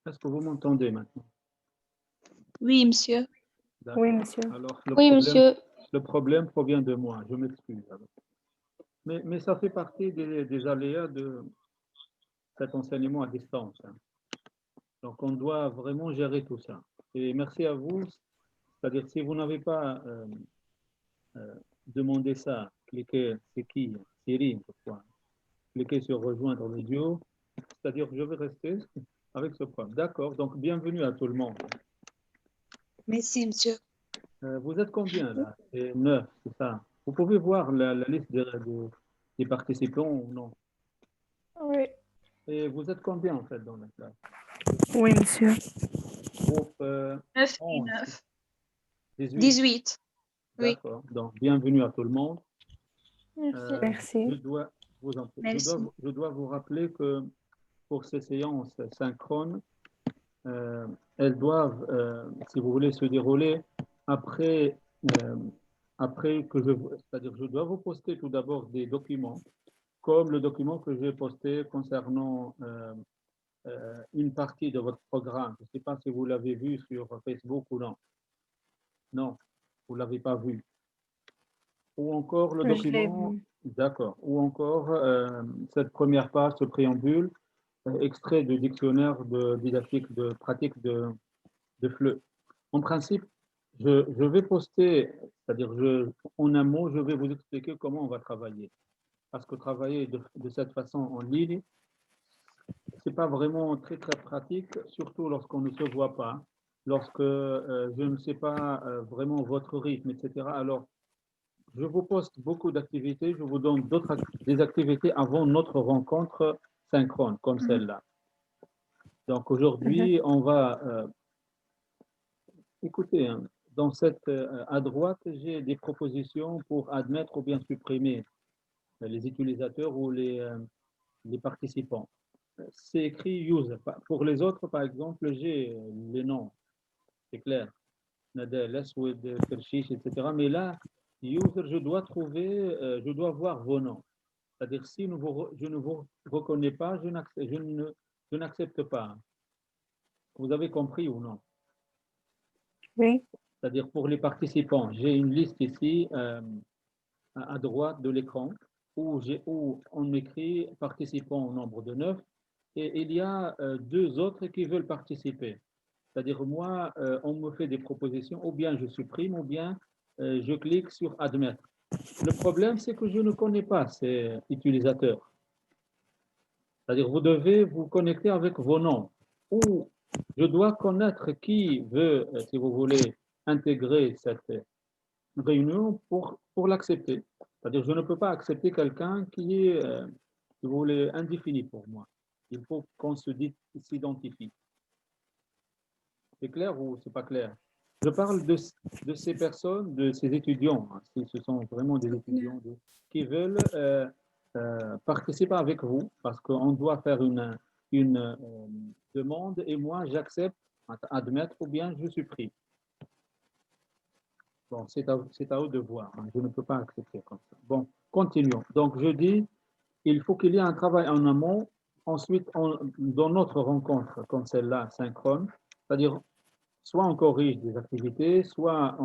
Est-ce que vous m'entendez maintenant? Oui, monsieur. D'accord. Oui, monsieur. Alors, Oui, monsieur. le problème provient de moi, je m'excuse. Mais ça fait partie des aléas de cet enseignement à distance, hein. Donc, on doit vraiment gérer tout ça. Et merci à vous. C'est-à-dire, si vous n'avez pas euh, demandé ça, cliquez, c'est qui? Siri, je crois. Cliquez sur rejoindre l'audio. C'est-à-dire, je vais rester avec ce problème. D'accord. Donc, bienvenue à tout le monde. Merci, monsieur. Vous êtes combien là? C'est 9, c'est ça. Vous pouvez voir la liste des participants ou non? Oui. Et vous êtes combien en fait dans la classe? Oui, monsieur. Groupe 9 et 11, 9. 18. 18. Oui. D'accord. Donc, bienvenue à tout le monde. Merci. Merci. Je dois vous en prie. Merci. Je dois vous rappeler que pour ces séances synchrones, elles doivent, si vous voulez, se dérouler après, euh, après que c'est-à-dire je dois vous poster tout d'abord des documents, comme le document que j'ai posté concernant une partie de votre programme. Je ne sais pas si vous l'avez vu sur Facebook ou non. Non, vous ne l'avez pas vu. Ou encore le Je l'ai document, vu. d'accord. Ou encore cette première page, ce préambule, extrait du dictionnaire de didactique de pratique de FLE. En principe, je vais poster, c'est-à-dire en un mot, je vais vous expliquer comment on va travailler. Parce que travailler de cette façon en ligne, c'est pas vraiment très très pratique, surtout lorsqu'on ne se voit pas, lorsque je ne sais pas vraiment votre rythme, etc. Alors, je vous poste beaucoup d'activités, je vous donne des activités avant notre rencontre synchrone, comme celle-là. Donc aujourd'hui, on va écoutez, hein, dans à droite, j'ai des propositions pour admettre ou bien supprimer les utilisateurs ou les participants. C'est écrit user. Pour les autres, par exemple, j'ai les noms, c'est clair. Nadal, Aswed, Kershish, etc. Mais là, user, je dois voir vos noms. C'est-à-dire, si je ne vous reconnais pas, je n'accepte pas. Vous avez compris ou non? Oui. C'est-à-dire, pour les participants, j'ai une liste ici à droite de l'écran où on écrit participants au nombre de 9 et il y a deux autres qui veulent participer. C'est-à-dire, moi, on me fait des propositions, ou bien je supprime, ou bien je clique sur admettre. Le problème, c'est que je ne connais pas ces utilisateurs. C'est-à-dire, vous devez vous connecter avec vos noms. Ou je dois connaître qui veut, si vous voulez, intégrer cette réunion pour l'accepter. C'est-à-dire, je ne peux pas accepter quelqu'un qui est, si vous voulez, indéfini pour moi. Il faut qu'on s'identifie. C'est clair ou c'est pas clair? Je parle de ces personnes, de ces étudiants, hein, si ce sont vraiment des étudiants qui veulent participer avec vous, parce qu'on doit faire une demande et moi j'accepte, admettre ou bien je supprime. Bon, c'est à eux de voir, hein, je ne peux pas accepter comme ça. Bon, continuons. Donc je dis, il faut qu'il y ait un travail en amont, ensuite dans notre rencontre comme celle-là, synchrone, c'est-à-dire soit on corrige des activités, soit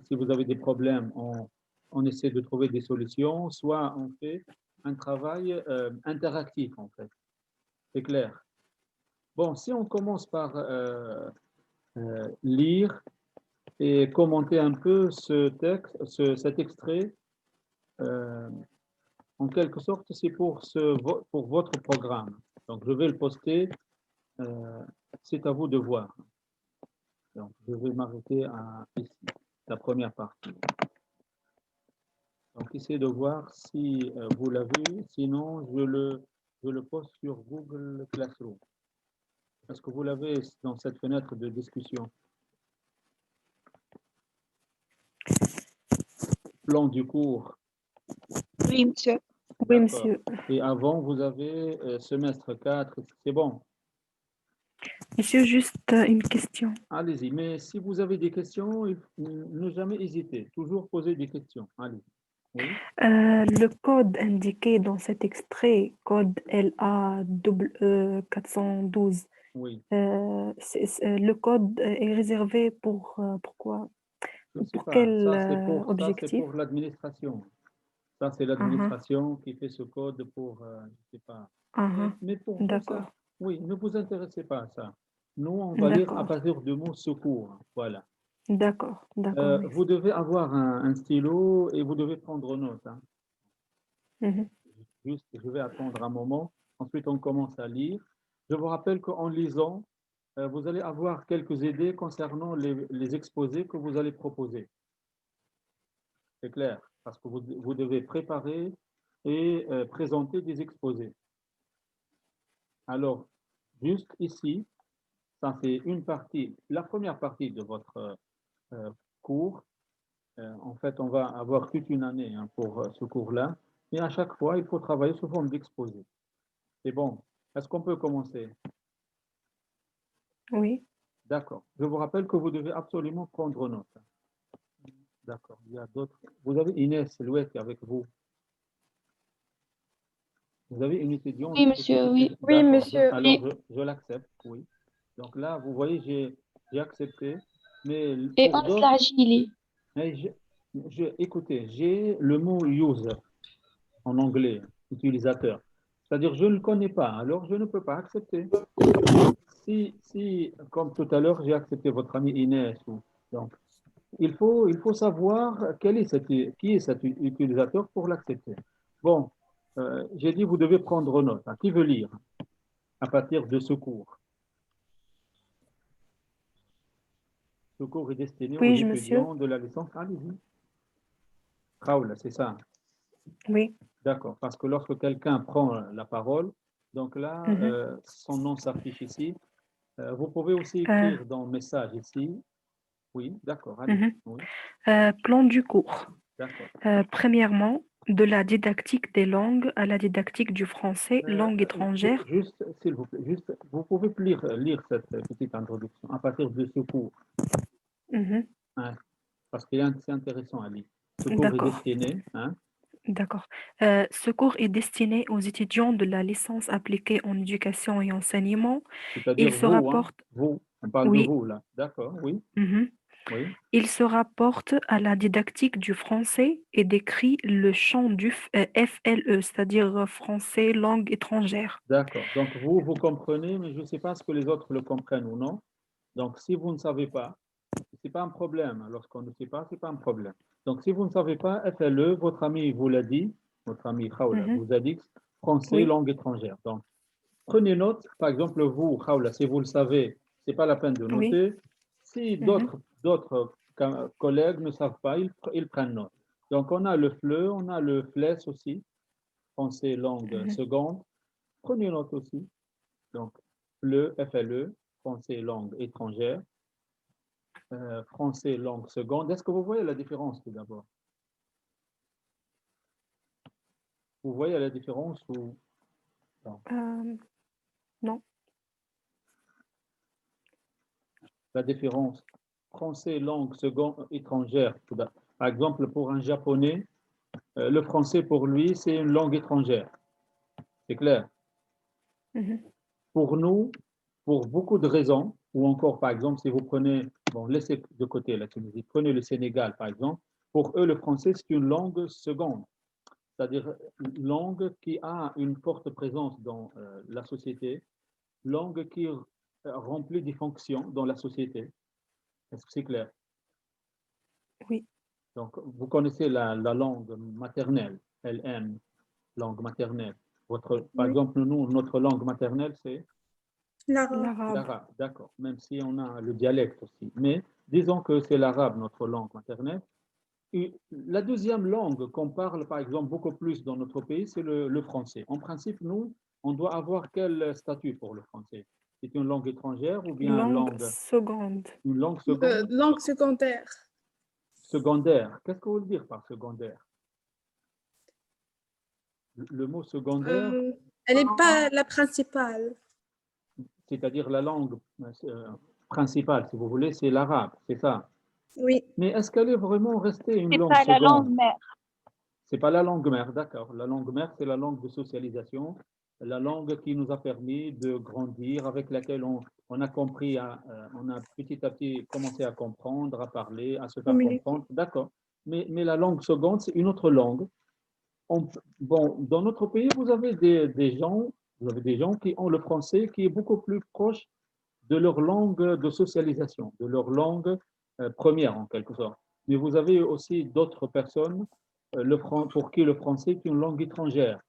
si vous avez des problèmes, on essaie de trouver des solutions, soit on fait un travail interactif en fait. C'est clair. Bon, si on commence par lire et commenter un peu ce texte, cet extrait, euh, en quelque sorte, c'est pour votre programme. Donc, je vais le poster. euh, c'est à vous de voir. Donc, je vais m'arrêter ici, la première partie. Donc, essayez de voir si vous l'avez. Sinon, je le poste sur Google Classroom. Est-ce que vous l'avez dans cette fenêtre de discussion? Plan du cours. Oui, monsieur. Oui, D'accord. monsieur. Et avant, vous avez semestre 4. C'est bon. Monsieur, juste une question. Allez-y. Mais si vous avez des questions, ne jamais hésiter. Toujours poser des questions. Allez. Oui. Le code indiqué dans cet extrait, code LA 412, Oui, Le code est réservé pour je ne sais pour pas. quel Ça, c'est objectif? pour l'administration. Ça, c'est Mhm, l'administration qui fait ce code pour, je ne sais pas. mhm. Mais pour vous, ça, D'accord, oui, ne vous intéressez pas à ça. Nous, on va lire à d'accord, partir du mot secours. Voilà. d'accord, Vous merci. devez avoir un stylo et vous devez prendre note, hein. Mhm, Juste, je vais attendre un moment. Ensuite, on commence à lire. Je vous rappelle qu'en lisant, vous allez avoir quelques idées concernant les exposés que vous allez proposer. C'est clair, parce que vous devez préparer et présenter des exposés. Alors, juste ici, ça c'est une partie, la première partie de votre euh, cours. En fait, on va avoir toute une année, hein, pour ce cours-là. Et à chaque fois, il faut travailler sous forme d'exposé. C'est bon. Est-ce qu'on peut commencer? oui, D'accord. Je vous rappelle que vous devez absolument prendre note. D'accord. Il y a d'autres. Vous avez Inès Louette avec vous. Vous avez une étudiante. Oui, monsieur, oui. Oui, D'accord. monsieur. Alors, Oui. je l'accepte. Oui. Donc là, vous voyez, j'ai accepté. Mais Et pour on d'autres, l'agile. mais écoutez, j'ai le mot user en anglais, utilisateur. C'est-à-dire, je ne le connais pas, alors je ne peux pas accepter. Si comme tout à l'heure, j'ai accepté votre ami Inès, donc, il faut savoir qui est cet utilisateur pour l'accepter. Bon, j'ai dit, vous devez prendre note, hein. Qui veut lire à partir de ce cours? Ce cours est destiné aux puis-je, monsieur? étudiants de la licence. Allez-y. Raoul, c'est ça. Oui. D'accord, parce que lorsque quelqu'un prend la parole, donc là, Mhm. son nom s'affiche ici. Vous pouvez aussi Euh, écrire dans le message ici. Oui, d'accord, allez. mhm. Oui, Plan du cours. d'accord. Premièrement, de la didactique des langues à la didactique du français, langue étrangère. Juste, s'il vous plaît, juste, vous pouvez lire cette petite introduction à partir de ce cours, Mhm. hein, parce que c'est intéressant à lire. Ce cours est D'accord, destiné, hein, d'accord. Ce cours est destiné aux étudiants de la licence appliquée en éducation et enseignement. Il c'est-à-dire se vous, hein, rapporte, vous, on parle de oui, vous là, d'accord, oui, mhm. oui, Il se rapporte à la didactique du français et décrit le champ du FLE, c'est-à-dire français langue étrangère. d'accord. Donc vous comprenez, mais je ne sais pas ce que les autres le comprennent ou non. Donc si vous ne savez pas, c'est pas un problème. Lorsqu'on ne sait pas, c'est pas un problème. Donc, si vous ne savez pas, FLE, votre ami vous l'a dit, votre ami Khaoula Mhm. vous a dit français, Oui. langue étrangère. Donc, prenez note. Par exemple, vous, Khaoula, si vous le savez, c'est pas la peine de Oui. noter. Si Mhm. d'autres collègues ne savent pas, ils prennent note. Donc, on a le FLE, on a le FLES aussi, français, langue Mhm. seconde. Prenez note aussi. Donc, le FLE, français, langue étrangère. Français langue seconde. Est-ce que vous voyez la différence tout d'abord? Vous voyez la différence ou non? Euh, non. La différence français langue seconde étrangère. Par exemple, pour un japonais, le français pour lui, c'est une langue étrangère. C'est clair. Mhm. Pour nous, pour beaucoup de raisons, ou encore par exemple, si vous prenez, bon, laissez de côté la Tunisie, prenez le Sénégal par exemple, pour eux, le français, c'est une langue seconde, c'est-à-dire une langue qui a une forte présence dans la société, langue qui remplit des fonctions dans la société. Est-ce que c'est clair? Oui. Donc, vous connaissez la langue maternelle, LM, langue maternelle. Par Oui, exemple, nous, notre langue maternelle, c'est l'arabe. L'arabe. l'arabe, d'accord, même si on a le dialecte aussi. Mais disons que c'est l'arabe, notre langue maternelle. Et la deuxième langue qu'on parle, par exemple, beaucoup plus dans notre pays, c'est le français. En principe, nous, on doit avoir quel statut pour le français? C'est une langue étrangère ou bien Langue seconde. une langue seconde? Langue secondaire. Secondaire. Qu'est-ce que vous voulez dire par secondaire? Le mot secondaire, Euh, Elle n'est pas la principale. c'est-à-dire la langue principale, si vous voulez, c'est l'arabe, c'est ça. Oui, Mais est-ce qu'elle est vraiment restée une C'est langue pas la langue seconde? mère. C'est pas la langue mère, d'accord. La langue mère, c'est la langue de socialisation. la langue qui nous a permis de grandir, avec laquelle on a compris, on a petit à petit commencé à comprendre, à parler, à se faire Communiquer. comprendre. D'accord. Mais la langue seconde, c'est une autre langue. Bon, dans notre pays, vous avez vous avez des gens qui ont le français qui est beaucoup plus proche de leur langue de socialisation, de leur langue première en quelque sorte. Mais vous avez aussi d'autres personnes pour qui le français est une langue étrangère.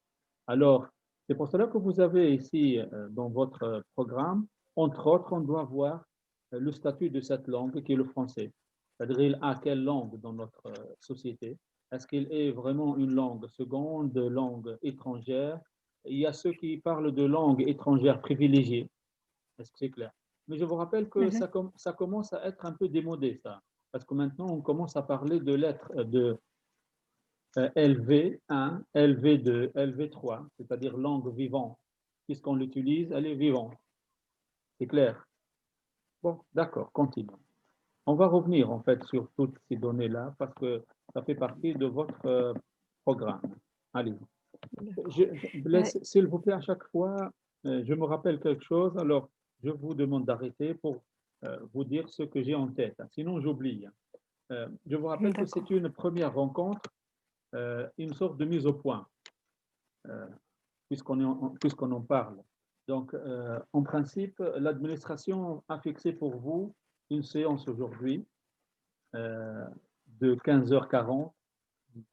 Alors, c'est pour cela que vous avez ici dans votre programme, entre autres, on doit voir le statut de cette langue qui est le français. C'est-à-dire, il a quelle langue dans notre société? Est-ce qu'il est vraiment une langue seconde, langue étrangère? Il y a ceux qui parlent de langue étrangère privilégiée. Est-ce que c'est clair? Mais je vous rappelle que Mhm. ça commence à être un peu démodé, ça. Parce que maintenant, on commence à parler de lettres de LV1, LV2, LV3, c'est-à-dire langue vivante. Puisqu'on l'utilise, elle est vivante. C'est clair? Bon, d'accord, continuons. On va revenir en fait sur toutes ces données-là parce que ça fait partie de votre programme. Allez, s'il vous plaît, à chaque fois, je me rappelle quelque chose, alors je vous demande d'arrêter pour vous dire ce que j'ai en tête. Sinon, j'oublie. Je vous rappelle que c'est D'accord. une première rencontre, une sorte de mise au point, puisqu'on en parle. Donc, en principe, l'administration a fixé pour vous une séance aujourd'hui de 15h40.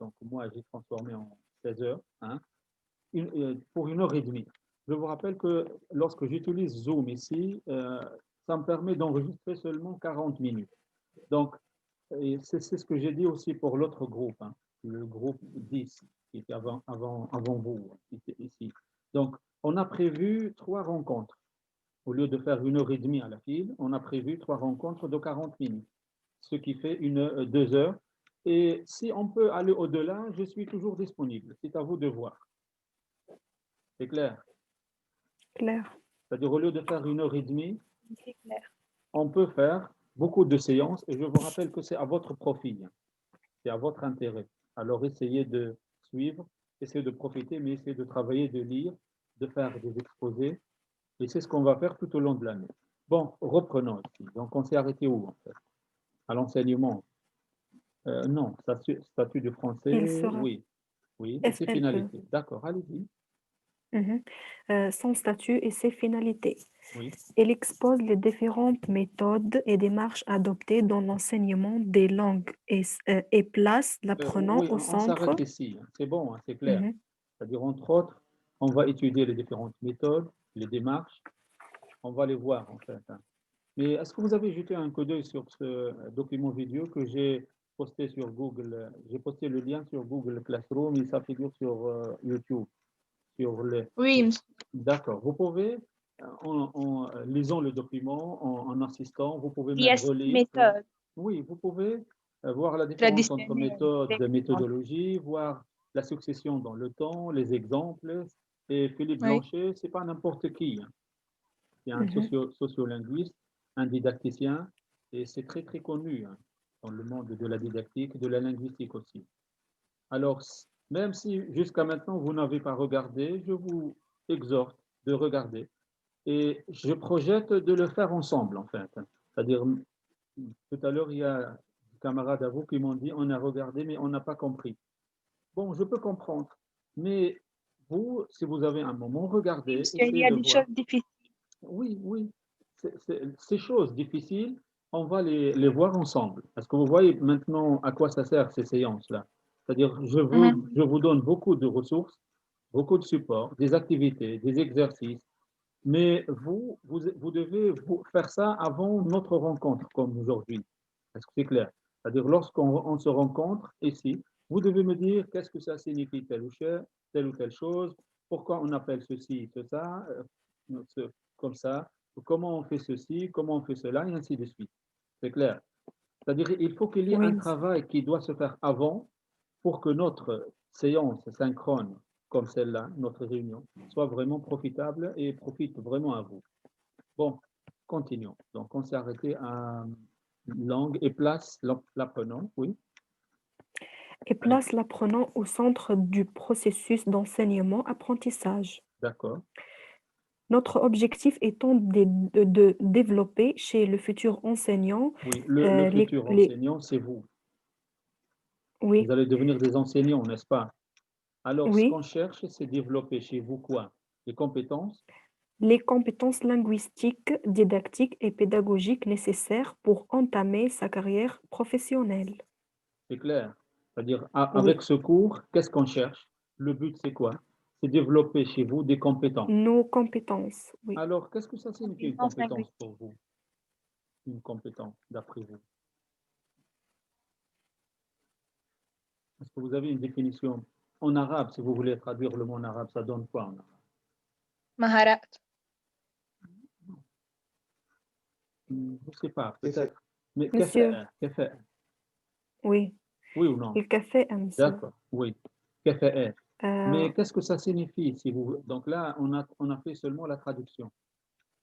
Donc, moi, j'ai transformé en 16h, hein, pour 1h30. Je vous rappelle que lorsque j'utilise Zoom ici, ça me permet d'enregistrer seulement 40 minutes. Donc, c'est ce que j'ai dit aussi pour l'autre groupe, hein, le groupe 10, qui était avant vous, qui était ici. Donc, on a prévu 3 rencontres. Au lieu de faire 1h30 à la file, on a prévu 3 rencontres de 40 minutes, ce qui fait 2 heures. Et si on peut aller au-delà, je suis toujours disponible. C'est à vous de voir. C'est clair? Clair. C'est-à-dire, au lieu de faire 1h30, C'est clair. on peut faire beaucoup de séances. Et je vous rappelle que c'est à votre profit, c'est à votre intérêt. Alors, essayez de suivre, essayez de profiter, mais essayez de travailler, de lire, de faire des exposés. Et c'est ce qu'on va faire tout au long de l'année. Bon, reprenons ici. Donc, on s'est arrêté où, en fait? À l'enseignement? Non, statut du français, Il sera oui. Oui, et ses FLE. finalités. D'accord, allez-y. Mhm. Son statut et ses finalités. Oui. Il expose les différentes méthodes et démarches adoptées dans l'enseignement des langues et place l'apprenant Oui, au on s'arrête centre. ici. C'est bon, hein, c'est clair. Mhm. C'est-à-dire, entre autres, on va étudier les différentes méthodes, les démarches. On va les voir, en fait, hein. Mais est-ce que vous avez jeté un coup d'œil sur ce document vidéo que j'ai posté sur Google? J'ai posté le lien sur Google Classroom et ça figure sur YouTube. Sur les... Oui, monsieur. D'accord. Vous pouvez, en lisant le document, en assistant, vous pouvez Il y a même six relire. méthodes Oui, vous pouvez voir la différence entre traditionnelles. méthode et méthodologie, voir la succession dans le temps, les exemples. Et Philippe Oui. Blanchet, c'est pas n'importe qui, hein. C'est un Mhm. sociolinguiste, un didacticien, et c'est très très connu, hein, dans le monde de la didactique, de la linguistique aussi. Alors, même si jusqu'à maintenant vous n'avez pas regardé, je vous exhorte de regarder. Et je projette de le faire ensemble, en fait. C'est-à-dire, tout à l'heure, il y a des camarades à vous qui m'ont dit, on a regardé, mais on n'a pas compris. Bon, je peux comprendre. Mais vous, si vous avez un moment, Oui, regardez, monsieur, il essayez y a de des voir. choses difficiles. Oui, oui. Ces choses difficiles, on va les voir ensemble. Parce que vous voyez maintenant à quoi ça sert ces séances-là. C'est-à-dire, je vous donne beaucoup de ressources, beaucoup de supports, des activités, des exercices. Mais vous devez faire ça avant notre rencontre, comme aujourd'hui. Est-ce que c'est clair? C'est-à-dire, lorsqu'on se rencontre ici, vous devez me dire qu'est-ce que ça signifie telle ou telle chose, pourquoi on appelle ceci, ça, comme ça, comment on fait ceci, comment on fait cela, et ainsi de suite. C'est clair. C'est-à-dire, il faut qu'il y ait Oui, un monsieur. travail qui doit se faire avant pour que notre séance synchrone, comme celle-là, notre réunion, soit vraiment profitable et profite vraiment à vous. Bon, continuons. Donc, on s'est arrêté à langue et place l'apprenant, oui. Et Allez. place l'apprenant au centre du processus d'enseignement-apprentissage. D'accord. Notre objectif étant de développer chez le futur enseignant Oui, le les, futur les- enseignant, c'est vous. oui, Vous allez devenir des enseignants, n'est-ce pas? Alors, ce qu'on oui, cherche, c'est développer chez vous quoi? Les compétences? les compétences linguistiques, didactiques et pédagogiques nécessaires pour entamer sa carrière professionnelle. C'est clair. C'est-à-dire, Oui, avec ce cours, qu'est-ce qu'on cherche? Le but, c'est quoi? C'est développer chez vous des compétences. nos compétences, oui. Alors, qu'est-ce que ça signifie une Compétences compétence linguistiques. pour vous? Une compétence, d'après vous? Est-ce que vous avez une définition en arabe, si vous voulez traduire le mot en arabe, ça donne quoi en arabe? مهارات. Je ne sais pas, كيف peut-être. Mais Monsieur, كفاءة. oui, Oui ou non? le café, monsieur. D'accord, oui. كفاءة. Euh, Mais qu'est-ce que ça signifie si vous... Donc là, on a fait seulement la traduction.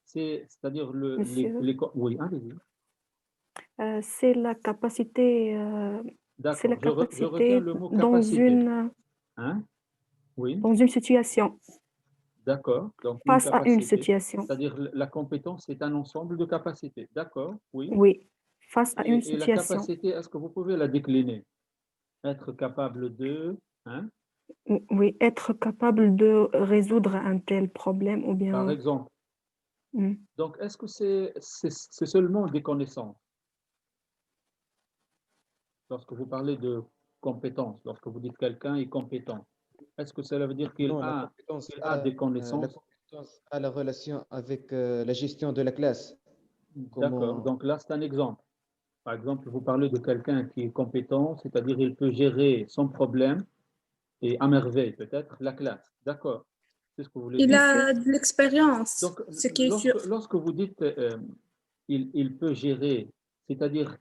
C'est-à-dire monsieur, Oui, allez-y. c'est la capacité, c'est la D'accord, je retiens capacité le mot capacité. Hein? Oui, dans une situation, d'accord. Donc une face à une capacité, situation. c'est-à-dire la compétence, c'est un ensemble de capacités. D'accord, oui. Oui, face à une Et la situation. capacité, est-ce que vous pouvez la décliner? Être capable de, hein? Oui, être capable de résoudre un tel problème ou Par bien. exemple. Hmm. Donc, est-ce que c'est seulement des connaissances? Lorsque vous parlez de compétences, lorsque vous dites quelqu'un est compétent, est-ce que cela veut dire Non, qu'il a des la connaissances? compétence a la relation avec la gestion de la classe. D'accord. Comment... Donc là, c'est un exemple. Par exemple, vous parlez de quelqu'un qui est compétent, c'est-à-dire il peut gérer son problème et à merveille peut-être la classe. D'accord. C'est ce que vous voulez Il dire. Monsieur, a de l'expérience, Donc, ce qui est sûr. lorsque vous dites il peut gérer, c'est-à-dire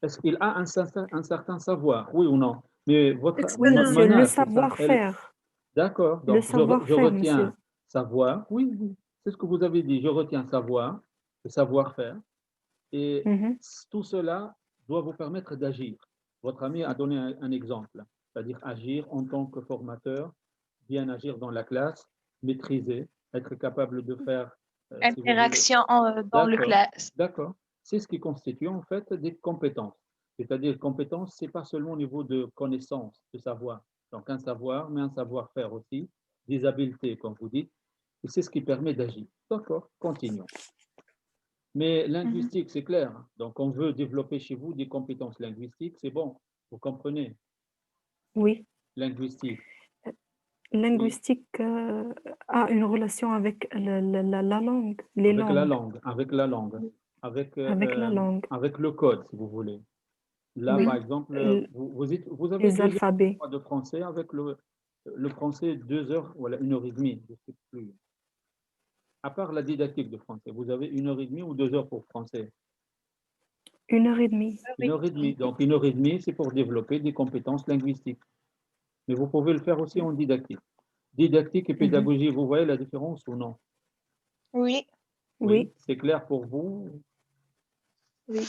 est-ce qu'il a un certain savoir, oui ou non? Mais votre oui, monsieur, le Manas, c'est ça? savoir-faire. D'accord. Le Donc, je savoir-faire, retiens monsieur. savoir. Oui, oui. C'est ce que vous avez dit. Je retiens savoir, le savoir-faire. Et Mhm. tout cela doit vous permettre d'agir. Votre ami a donné un exemple, c'est-à-dire agir en tant que formateur, bien agir dans la classe, maîtriser, être capable de faire, si vous voulez. Interaction dans le D'accord, classe. d'accord. C'est ce qui constitue en fait des compétences. C'est-à-dire compétences, c'est pas seulement au niveau de connaissance, de savoir. Donc un savoir, mais un savoir-faire aussi, des habiletés, comme vous dites, et c'est ce qui permet d'agir. D'accord, continuons. Mais Mhm. linguistique, c'est clair. Donc, on veut développer chez vous des compétences linguistiques, c'est bon, vous comprenez. Oui. Linguistique, oui, Linguistique a une relation avec la langue, les avec la langues, langue, avec la langue, avec la langue. avec le code, si vous voulez. Là, par Oui. exemple, L- vous avez Les 2 alphabets. heures de français avec le français, 2 heures, voilà, 1 heure et demie, je sais plus. À part la didactique de français, vous avez 1 heure et demie ou 2 heures pour français. 1 heure et demie. Une Oui. heure et demie. Donc, 1 heure et demie, c'est pour développer des compétences linguistiques. Mais vous pouvez le faire aussi en didactique. Didactique et Mhm. pédagogie, vous voyez la différence ou non? Oui. Oui, Oui. c'est clair pour vous? Oui.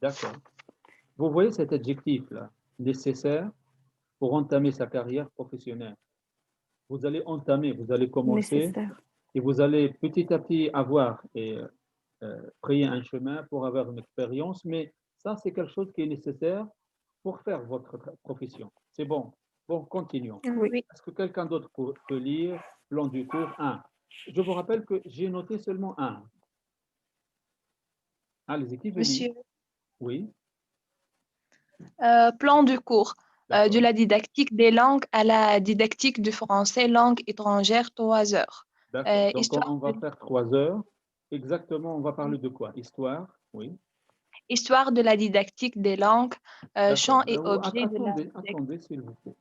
D'accord. Vous voyez cet adjectif-là, nécessaire pour entamer sa carrière professionnelle. Vous allez entamer, vous allez commencer Nécessaire. et vous allez petit à petit avoir et frayer un chemin pour avoir une expérience, mais ça, c'est quelque chose qui est nécessaire pour faire votre profession. C'est bon. Bon, continuons. Oui. Oui. Est-ce que quelqu'un d'autre peut lire plan du cours 1? Je vous rappelle que j'ai noté seulement 1. Allez-y, qui veut lire? Monsieur, Oui, plan du cours. De d'accord. la didactique des langues à la didactique du français langue étrangère, 3 heures. D'accord. Donc, Histoire on va faire 3 heures. Exactement, on va parler de quoi? Histoire, oui. Histoire de la didactique des langues, champs D'accord. et objets de la Attendez, didactique. attendez, s'il vous plaît.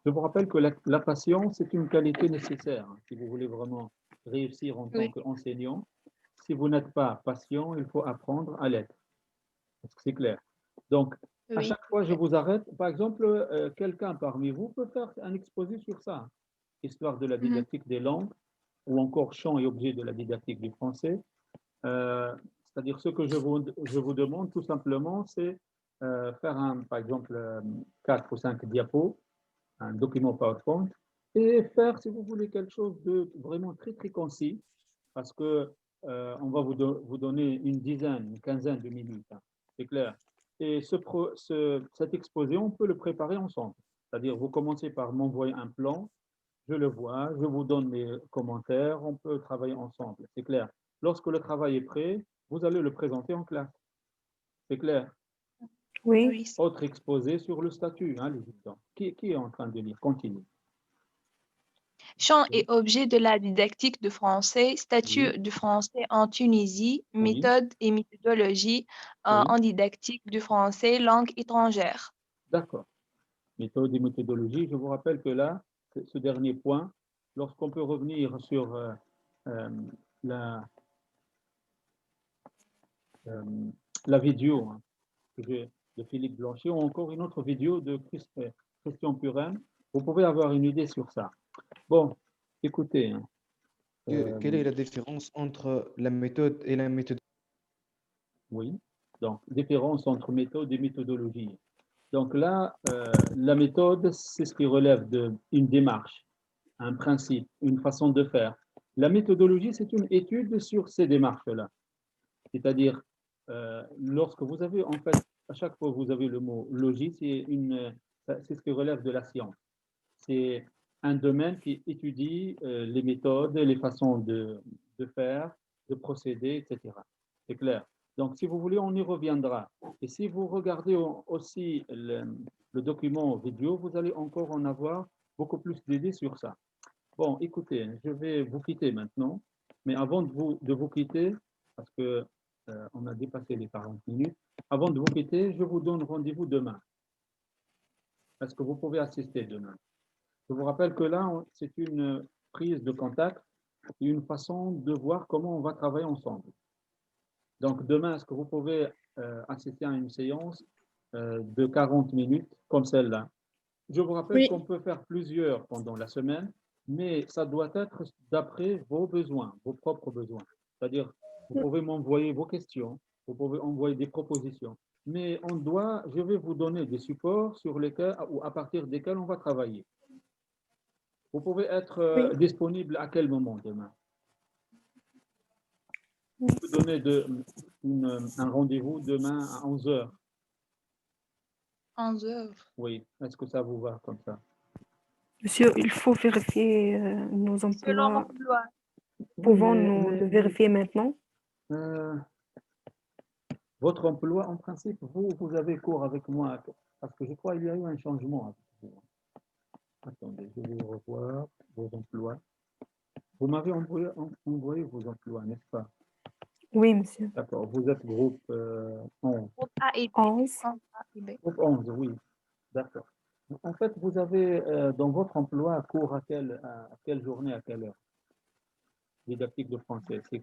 Je vous rappelle que la patience est une qualité nécessaire hein, si vous voulez vraiment réussir en tant Oui. qu'enseignant. Si vous n'êtes pas patient, il faut apprendre à l'être. Est-ce que c'est clair? Donc, à Oui. chaque fois, je vous arrête. Par exemple, quelqu'un parmi vous peut faire un exposé sur ça. Histoire de la Mhm. didactique des langues ou encore champs et objets de la didactique du français. Euh, C'est-à-dire ce que je vous demande tout simplement, c'est faire par exemple 4 ou 5 diapos, un document PowerPoint, et faire, si vous voulez, quelque chose de vraiment très, très concis, parce que on va vous donner une dizaine, une quinzaine de minutes, hein, c'est clair. Et cet exposé, on peut le préparer ensemble. C'est-à-dire, vous commencez par m'envoyer un plan, je le vois, je vous donne mes commentaires, on peut travailler ensemble, c'est clair. Lorsque le travail est prêt, vous allez le présenter en classe, c'est clair. Oui. Oui. Autre exposé sur le statut, hein, les étudiants. Qui est en train de lire? Continue. Champ et objet de la didactique de français, statut Oui, du français en Tunisie, oui, méthode et méthodologie oui, en didactique du français, langue étrangère. d'accord. Méthode et méthodologie, je vous rappelle que là, ce dernier point, lorsqu'on peut revenir sur euh, la, euh, la vidéo, hein, de Philippe Blanchet ou encore une autre vidéo de Christian Puren, vous pouvez avoir une idée sur ça. Bon, écoutez, hein, Quelle est la différence entre la méthode et la méthode? oui, donc différence entre méthode et méthodologie. Donc là, la méthode, c'est ce qui relève d'une démarche, un principe, une façon de faire. La méthodologie, c'est une étude sur ces démarches-là. C'est-à-dire, lorsque vous avez, en fait, à chaque fois que vous avez le mot logique, c'est ce qui relève de la science. C'est un domaine qui étudie les méthodes, les façons de faire, de procéder, etc. C'est clair. Donc, si vous voulez, on y reviendra. Et si vous regardez aussi le document vidéo, vous allez encore en avoir beaucoup plus d'idées sur ça. Bon, écoutez, je vais vous quitter maintenant. Mais avant de vous quitter, parce que on a dépassé les 40 minutes, avant de vous quitter, je vous donne rendez-vous demain. Est-ce que vous pouvez assister demain? Je vous rappelle que là, c'est une prise de contact et une façon de voir comment on va travailler ensemble. Donc, demain, est-ce que vous pouvez assister à une séance de 40 minutes comme celle-là? Je vous rappelle Oui, qu'on peut faire plusieurs pendant la semaine, mais ça doit être d'après vos besoins, vos propres besoins. C'est-à-dire, vous pouvez m'envoyer vos questions, vous pouvez envoyer des propositions, mais je vais vous donner des supports sur lesquels ou à partir desquels on va travailler. Vous pouvez être oui. disponible à quel moment demain? Je peux donner un rendez-vous demain à 11 heures. 11 heures. Oui, est-ce que ça vous va comme ça? Monsieur, il faut vérifier nos Selon emplois. l'emploi. Oui, Pouvons-nous le vérifier maintenant? euh, votre emploi, en principe, vous avez cours avec moi, parce que je crois qu'il y a eu un changement avec vous. Attendez, je vais revoir vos emplois. Vous m'avez envoyé vos emplois, n'est-ce pas? Oui, monsieur. D'accord, vous êtes groupe 11. Groupe A et B. 11. A et B. Groupe 11, oui, d'accord. En fait, vous avez dans votre emploi cours à quelle journée, à quelle heure? Didactique de français, c'est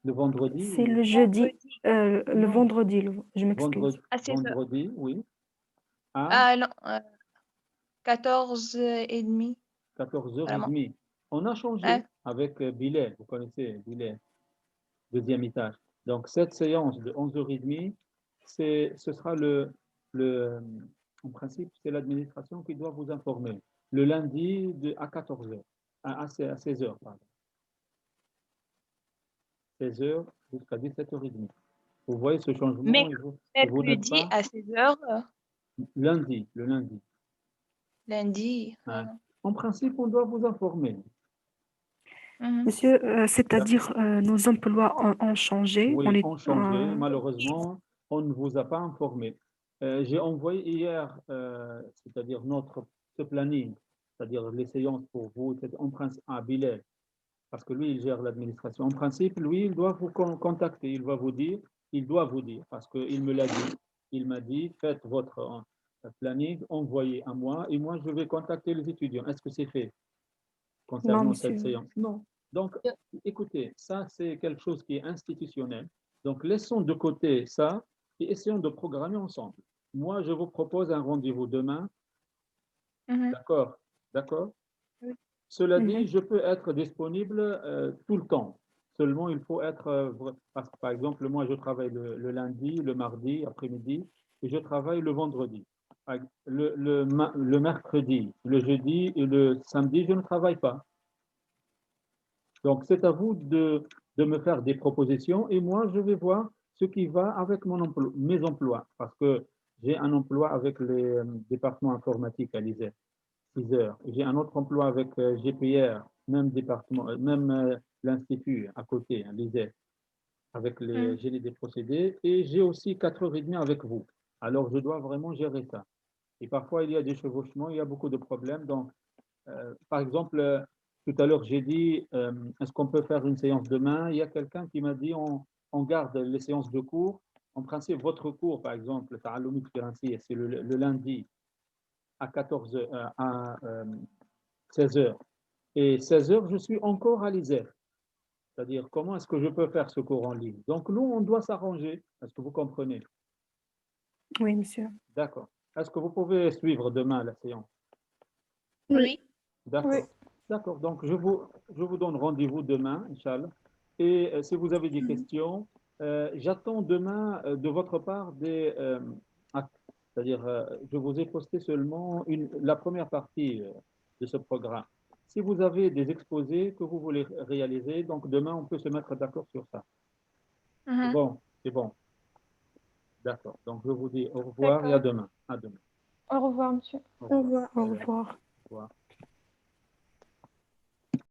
le vendredi C'est ou le jeudi, Vendredi le non, vendredi, je m'excuse. vendredi, à 16 heures. vendredi, oui, à Ah non, 14h30, vraiment. 14h30. On a changé Hein? avec Bilal, vous connaissez Bilal, deuxième étage. Donc, cette séance de 11h30, ce sera en principe, c'est l'administration qui doit vous informer. Le lundi à 14h, à 16h, pardon. 16h jusqu'à 17h30. Vous voyez ce changement Merc- et vous n'êtes Mercredi pas à 16 heures, lundi, le lundi. lundi. Hein. En principe, on doit vous informer. Mhm. Monsieur, D'accord. c'est-à-dire nos emplois ont changé. On Oui, est, ont changé. Malheureusement, on ne vous a pas informé. J'ai envoyé hier, c'est-à-dire ce planning, c'est-à-dire les séances pour vous, en principe, à Bilal, parce que lui, il gère l'administration. En principe, lui, il doit vous contacter, il doit vous dire, parce qu'il me l'a dit. Il m'a dit, faites votre planning, envoyez à moi, et moi, je vais contacter les étudiants. Est-ce que c'est fait non, concernant cette monsieur. séance? Non. Donc, écoutez, ça, c'est quelque chose qui est institutionnel. Donc, laissons de côté ça et essayons de programmer ensemble. Moi, je vous propose un rendez-vous demain. Mhm. D'accord? D'accord? Oui. Cela dit, Mhm. je peux être disponible tout le temps. Seulement, il faut être, parce que par exemple, moi, je travaille le lundi, le mardi, après-midi, et je travaille le vendredi. Le mercredi, le jeudi et le samedi, je ne travaille pas. Donc, c'est à vous de me faire des propositions et moi, je vais voir ce qui va avec mes emplois. Parce que j'ai un emploi avec les départements informatiques à l'ISER, 6 heures. J'ai un autre emploi avec GPR, même département, même l'institut à côté, à l'ISER, avec les génies des procédés. Et j'ai aussi 4h30 avec vous. Alors, je dois vraiment gérer ça. Et parfois, il y a des chevauchements, il y a beaucoup de problèmes. Donc, par exemple, tout à l'heure, j'ai dit, est-ce qu'on peut faire une séance demain? Il y a quelqu'un qui m'a dit, on garde les séances de cours. En principe, votre cours, par exemple, c'est le lundi à 14 heures, à 16 heures. Et 16 heures, je suis encore à l'ISER. C'est-à-dire, comment est-ce que je peux faire ce cours en ligne? Donc, nous, on doit s'arranger. Est-ce que vous comprenez? Oui, monsieur. D'accord. Est-ce que vous pouvez suivre demain la séance? Oui. D'accord. Oui. D'accord. Donc, je vous donne rendez-vous demain, Inch'Allah. Et si vous avez des questions, j'attends demain de votre part des actes. C'est-à-dire, je vous ai posté seulement la première partie de ce programme. Si vous avez des exposés que vous voulez réaliser, donc demain, on peut se mettre d'accord sur ça. C'est bon, c'est bon. D'accord. Donc, je vous dis au revoir et à demain. À demain. Au revoir, monsieur. Au Au revoir. revoir. Au revoir. Au revoir.